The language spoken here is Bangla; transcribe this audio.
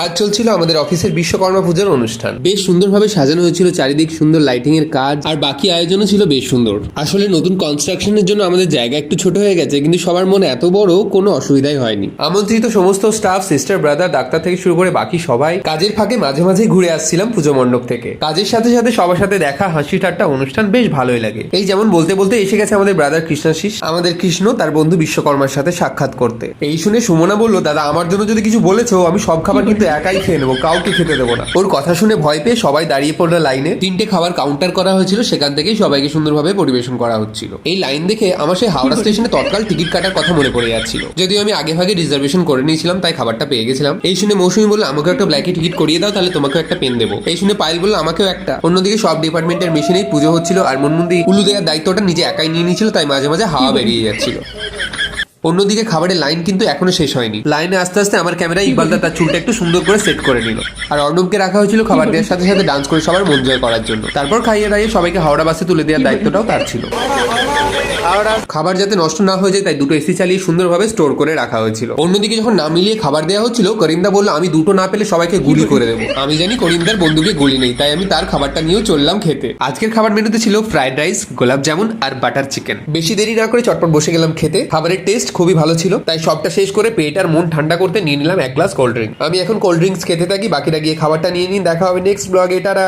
আজ চলছিল আমাদের অফিসের বিশ্বকর্মা পূজার অনুষ্ঠান। বেশ সুন্দরভাবে সাজানো হয়েছিল, চারিদিক সুন্দর লাইটিং এর কাজ, আর বাকি আয়োজনও ছিল বেশ সুন্দর। আসলে নতুন কনস্ট্রাকশনের জন্য আমাদের জায়গা একটু ছোট হয়ে গেছে, কিন্তু সবার মনে এত বড় কোনো অসুবিধাই হয়নি। আমন্ত্রিত সমস্ত স্টাফ, সিস্টার, ব্রাদার, ডাক্তার থেকে শুরু করে বাকি সবাই কাজের ফাঁকে মাঝে মাঝে ঘুরে আসছিলাম পুজো মণ্ডপ থেকে। কাজের সাথে সাথে সবার সাথে দেখা, হাসি ঠাট্টা, অনুষ্ঠান বেশ ভালোই লাগে। এই যেমন বলতে বলতে এসে গেছে আমাদের ব্রাদার কৃষ্ণাশিস, আমাদের কৃষ্ণ তার বন্ধু বিশ্বকর্মার সাথে সাক্ষাৎ করতে। এই শুনে সুমনা বলল, দাদা আমার জন্য যদি কিছু বলেছো, আমি সব খাবার কিন্তু একাই খেয়ে নেবো, কাউকে খেতে দেবো না। ওর কথা শুনে ভয় পেয়ে সবাই দাঁড়িয়ে পড়লো লাইনে। 3টে খাবার কাউন্টার করা হয়েছিল, সেখান থেকেই সবাইকে সুন্দরভাবে পরিবেশন করা হচ্ছিল। এই লাইন দেখে আমার সেই হাওড়া স্টেশনে তৎকাল টিকিট কাটার কথা মনে পড়ে যাচ্ছিল। যদিও আমি আগে ভাগে রিজার্ভেশন করে নিয়েছিলাম, তাই খাবারটা পেয়ে গেছিলাম। এই শুনে মৌসুমী বললো, আমাকে একটা ব্ল্যাকে টিকিট করিয়ে দাও, তাহলে তোমাকেও একটা পেন দেবো। এই শুনে পায়েল বললো, আমাকেও একটা। অন্যদিকে সব ডিপার্টমেন্টের মেশিনেই পুজো হচ্ছিল, আর মনমুন্দি উলু দেওয়ার দায়িত্বটা নিজে একাই নিয়ে নিয়েছিল, তাই মাঝে মাঝে হাওয়া বেরিয়ে যাচ্ছিল। অন্যদিকে খাবারের লাইন কিন্তু এখনো শেষ হয়নি। লাইনে আস্তে আস্তে আমার ক্যামেরায় ইকবালদা তার চুলটা একটু সুন্দর করে সেট করে নিল, আর অর্ণবকে রাখা হয়েছিল খাবার দেওয়ার সাথে সাথে ডান্স করে সবার মন জয় করার জন্য। তারপর খাইয়ে দাঁড়িয়ে সবাইকে হাওড়া বাসে তুলে দেওয়ার দায়িত্বটাও তার ছিল। খাবার যাতে নষ্ট না হয়ে যায়, তাই দুটো এসি চালিয়ে সুন্দরভাবে স্টোর করে রাখা হয়েছিল। অন্যদিকে যখন না মিলিয়ে খাবার দেওয়া হচ্ছিল, করিমদা বললো, আমি দুটো না পেলে সবাইকে গুলি করে দেবো। আমি জানি করিমদার বন্ধুকে গুলি নেই, তাই আমি তার খাবারটা নিয়েও চললাম খেতে। আজকের খাবার মেনুতে ছিল ফ্রাইড রাইস, গোলাপ জামুন আর বাটার চিকেন। বেশি দেরি না করে চটপট বসে গেলাম খেতে। খাবারের টেস্ট খুবই ভালো ছিল, তাই সবটা শেষ করে পেট আর মন ঠান্ডা করতে নিয়ে নিলাম এক গ্লাস কোল্ড ড্রিঙ্ক। আমি এখন কোল্ড ড্রিঙ্কস খেতে থাকি, বাকিরা গিয়ে খাবারটা নিয়ে নিন। দেখা হবে নেক্সট ব্লগে, টাটা।